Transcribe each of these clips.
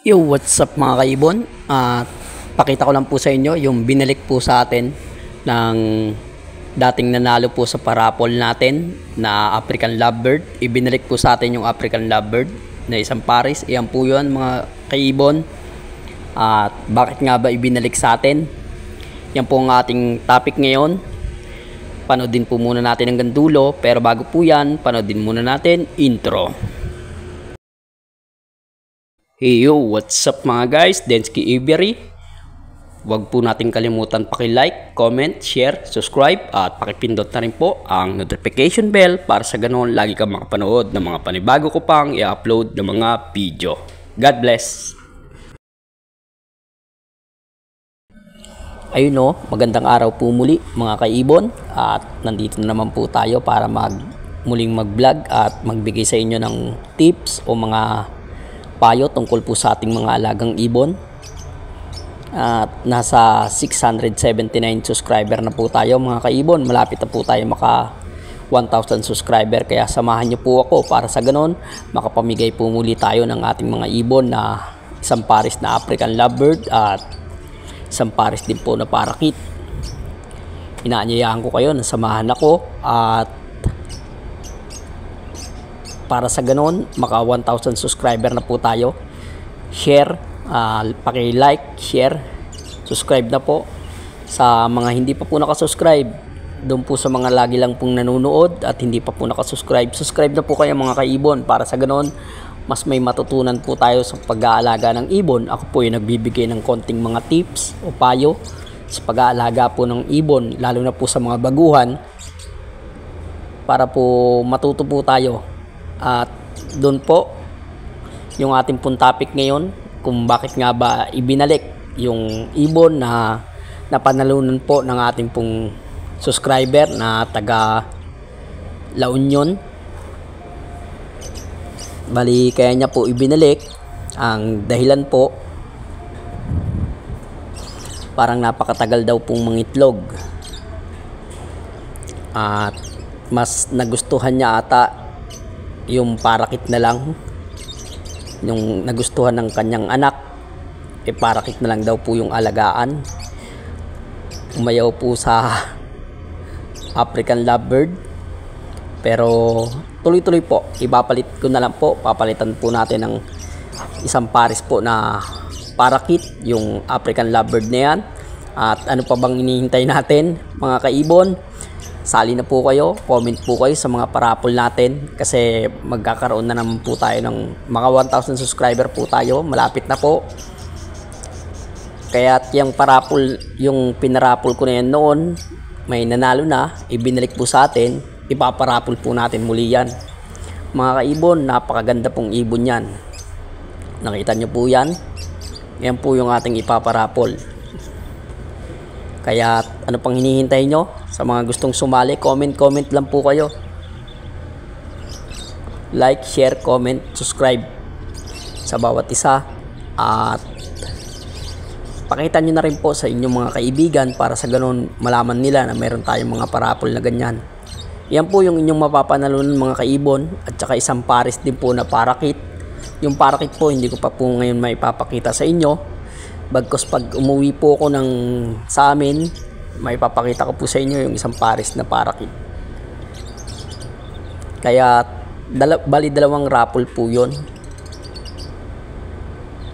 Yo, what's up mga kaibon? Pakita ko lang po sa inyo yung binalik po sa atin ng dating nanalo po sa parapol natin na African Lovebird. Ibinalik po sa atin yung African Lovebird na isang pares. Iyan po yun mga kaibon. At bakit nga ba ibinalik sa atin? Yan po ang ating topic ngayon. Panoodin po muna natin hanggang dulo. Pero bago po yan, panoodin muna natin intro. Hey yo, what's up mga guys? Densky Avery. Huwag po natin kalimutan paki-like, comment, share, subscribe at pakipindot na rin po ang notification bell para sa ganoon lagi kang makapanood ng mga panibago ko pang i-upload ng mga video. God bless! Ayun o, magandang araw po muli mga kaibon at nandito na naman po tayo para muling mag-vlog at magbigay sa inyo ng tips o mga payo tungkol po sa ating mga alagang ibon. At nasa 679 subscriber na po tayo mga kaibon. Malapit na po tayo maka 1,000 subscriber, kaya samahan niyo po ako para sa ganon makapamigay po muli tayo ng ating mga ibon na isang pares na African Lovebird at isang pares din po na parakit. Inaanyayahan ko kayo na samahan ako at para sa ganon maka 1,000 subscriber na po tayo. Share, paki-like, share, subscribe na po sa mga hindi pa po nakasubscribe. Doon po sa mga lagi lang pong nanonood at hindi pa po nakasubscribe, subscribe na po kayo mga kaibon para sa ganon mas may matutunan po tayo sa pag-aalaga ng ibon. Ako po yung nagbibigay ng konting mga tips o payo sa pag-aalaga po ng ibon, lalo na po sa mga baguhan, para po matuto po tayo. At doon po yung ating pong topic ngayon, kung bakit nga ba ibinalik yung ibon na napanalunan po ng ating pong subscriber na taga La Union. Bali kaya niya po ibinalik, ang dahilan po parang napakatagal daw pong mangitlog at mas nagustuhan niya ata yung parakit na lang. Yung nagustuhan ng kanyang anak, parakit na lang daw po yung alagaan. Umayaw po sa African Lovebird. Pero tuloy-tuloy po, ipapalit ko na lang po. Papalitan po natin ng isang pares po na parakit, yung African Lovebird na yan. At ano pa bang hinihintay natin mga kaibon? Sali na po kayo, comment po kayo sa mga parapol natin kasi magkakaroon na naman po tayo ng mga 1,000 subscriber po tayo, malapit na po. Kaya yung parapol, yung pinarapol ko na yan noon, may nanalo na, ibinalik po sa atin, ipaparapol po natin muli yan. Mga kaibon, napakaganda pong ibon yan. Nakita nyo po yan? Yan po yung ating ipaparapol. Kaya ano pang hinihintay nyo? Sa mga gustong sumali, comment lang po kayo. Like, share, comment, subscribe sa bawat isa. At pakita nyo na rin po sa inyong mga kaibigan para sa ganun malaman nila na meron tayong mga parapol na ganyan. Yan po yung inyong mapapanalunan mga kaibon. At saka isang pares din po na parakit. Yung parakit po hindi ko pa po ngayon maipapakita sa inyo. Bagkus pag umuwi po ako sa amin, may papakita ko po sa inyo yung isang pares na parakit. Kaya bali dalawang raffle po yun.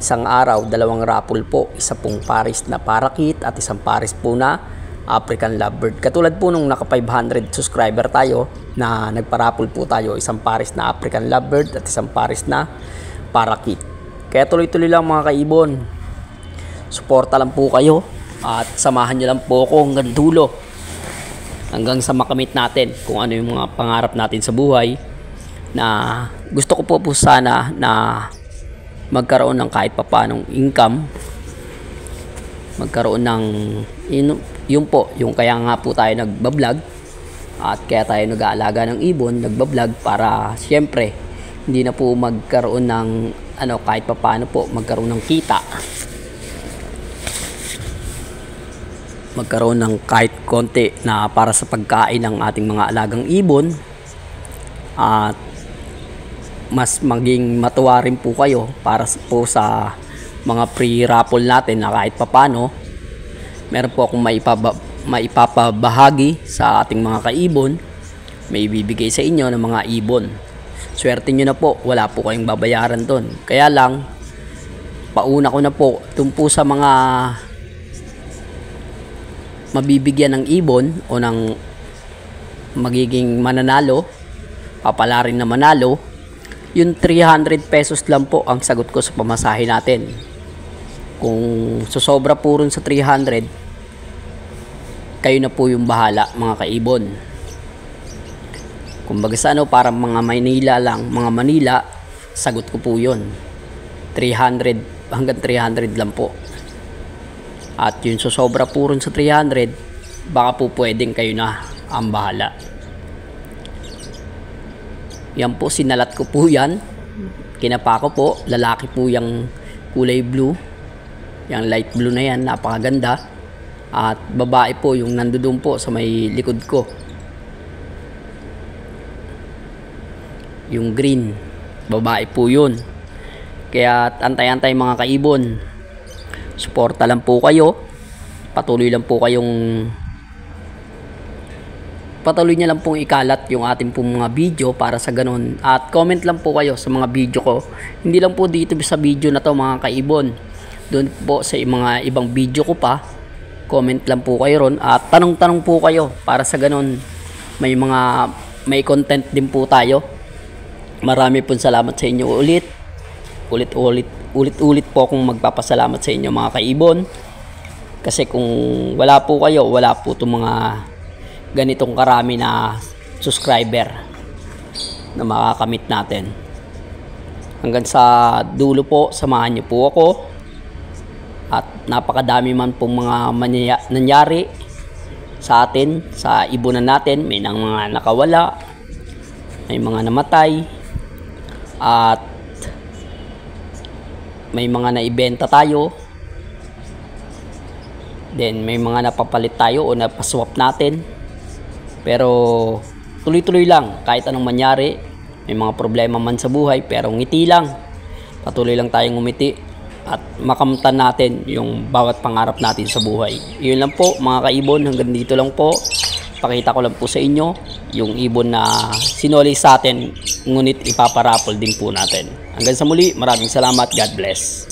Isang araw, dalawang raffle po. Isa pong pares na parakit at isang pares po na African Lovebird. Katulad po nung naka 500 subscriber tayo na nagpa-raffle po tayo, isang pares na African Lovebird at isang pares na parakit. Kaya tuloy-tuloy lang mga kaibon. Suporta lang po kayo at samahan nyo lang po ako hanggang dulo, hanggang sa makamit natin kung ano yung mga pangarap natin sa buhay. Na gusto ko po sana na magkaroon ng kahit papanong income, magkaroon ng yun po, yung kaya nga po tayo nagbablog at kaya tayo nag-aalaga ng ibon, nagbablog para siyempre hindi na po magkaroon ng kahit papano po magkaroon ng kita, magkaroon ng kahit konti na para sa pagkain ng ating mga alagang ibon. At mas maging matuwa rin po kayo para po sa mga pre-raffle natin na kahit papano meron po akong maipapabahagi sa ating mga kaibon. May ibibigay sa inyo ng mga ibon. Swerte nyo na po, wala po kayong babayaran doon. Kaya lang, pauna ko na po dun po sa mga mabibigyan ng ibon o ng magiging mananalo, papalarin na manalo, yung 300 pesos lang po ang sagot ko sa pamasahe natin. Kung susobra po rin sa 300, kayo na po yung bahala mga kaibon. Kumbaga sa ano, parang mga Manila lang, mga Manila, sagot ko po yun. 300 hanggang 300 lang po. At yun susobra po rin sa 300, baka po pwedeng kayo na ang bahala. Yan po, sinalat ko po yan. Kinapa ko po, lalaki po yung kulay blue. Yung light blue na yan, napakaganda. At babae po yung nandoon po sa may likod ko. Yung green, babae po yun. Kaya antay-antay mga kaibon. Suporta lang po kayo. Patuloy niya lang pong ikalat yung ating pong mga video para sa ganun. At comment lang po kayo sa mga video ko. Hindi lang po dito sa video na to mga kaibon. Doon po sa mga ibang video ko pa. Comment lang po kayo ron. At tanong-tanong po kayo para sa ganun. May content din po tayo. Marami pong salamat sa inyo ulit. Ulit-ulit po akong magpapasalamat sa inyo mga kaibon. Kasi kung wala po kayo, wala po itong mga ganitong karami na subscriber na makakamit natin. Hanggang sa dulo po, samahan niyo po ako. At napakadami man pong mga nangyari sa atin, sa ibunan natin. May mga nakawala, may mga namatay, at may mga naibenta tayo. Then may mga napapalit tayo o napaswap natin. Pero tuloy-tuloy lang kahit anong mangyari. May mga problema man sa buhay, pero ngiti lang. Patuloy lang tayong ngumiti at makamtan natin yung bawat pangarap natin sa buhay. Yun lang po mga kaibon, hanggang dito lang po. Pakita ko lang po sa inyo yung ibon na sinoli sa atin, ngunit ipaparapol din po natin. Hanggang sa muli, maraming salamat. God bless.